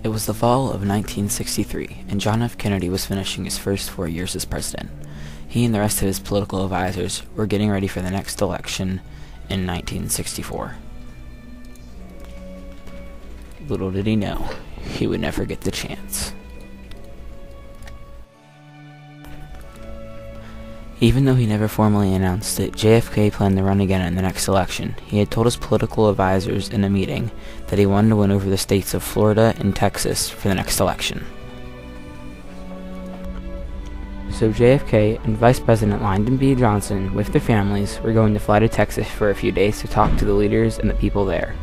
It was the fall of 1963, and John F. Kennedy was finishing his first 4 years as president. He and the rest of his political advisors were getting ready for the next election in 1964. Little did he know, he would never get the chance. Even though he never formally announced it, JFK planned to run again in the next election. He had told his political advisors in a meeting that he wanted to win over the states of Florida and Texas for the next election. So JFK and Vice President Lyndon B. Johnson, with their families, were going to fly to Texas for a few days to talk to the leaders and the people there.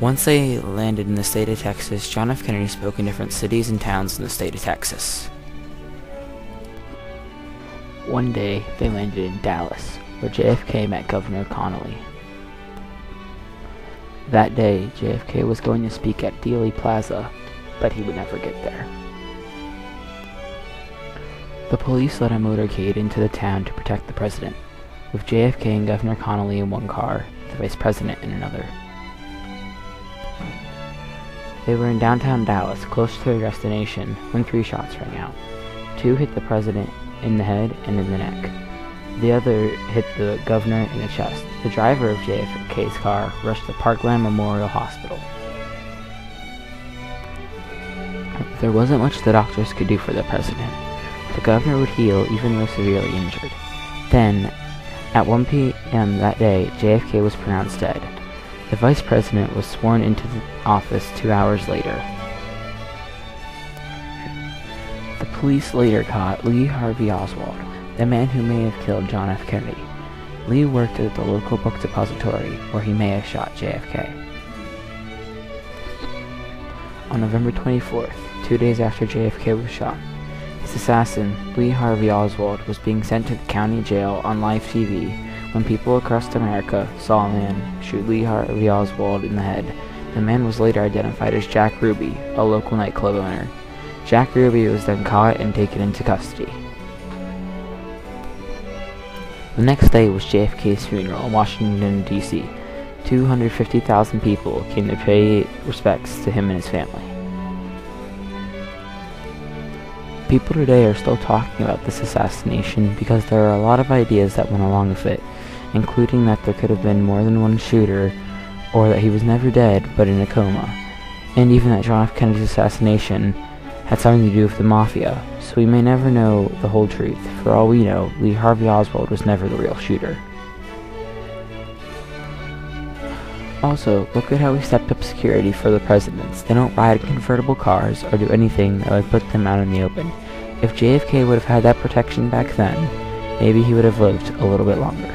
Once they landed in the state of Texas, John F. Kennedy spoke in different cities and towns in the state of Texas. One day, they landed in Dallas, where JFK met Governor Connally. That day, JFK was going to speak at Dealey Plaza, but he would never get there. The police let a motorcade into the town to protect the president, with JFK and Governor Connally in one car, the vice president in another. They were in downtown Dallas, close to their destination, when 3 shots rang out. 2 hit the president in the head and in the neck. The other hit the governor in the chest. The driver of JFK's car rushed to Parkland Memorial Hospital. There wasn't much the doctors could do for the president. The governor would heal even though severely injured. Then, at 1 p.m. that day, JFK was pronounced dead. The vice president was sworn into the office 2 hours later. The police later caught Lee Harvey Oswald, the man who may have killed John F. Kennedy. Lee worked at the local book depository where he may have shot JFK. On November 24th, 2 days after JFK was shot, his assassin, Lee Harvey Oswald, was being sent to the county jail on live TV when people across America saw a man shoot Lee Harvey Oswald in the head. The man was later identified as Jack Ruby, a local nightclub owner. Jack Ruby was then caught and taken into custody. The next day was JFK's funeral in Washington, D.C. 250,000 people came to pay respects to him and his family. People today are still talking about this assassination because there are a lot of ideas that went along with it, including that there could have been more than one shooter, or that he was never dead but in a coma, and even that John F. Kennedy's assassination had something to do with the mafia, so we may never know the whole truth. For all we know, Lee Harvey Oswald was never the real shooter. Also, look at how we stepped up security for the presidents. They don't ride in convertible cars or do anything that would put them out in the open. If JFK would have had that protection back then, maybe he would have lived a little bit longer.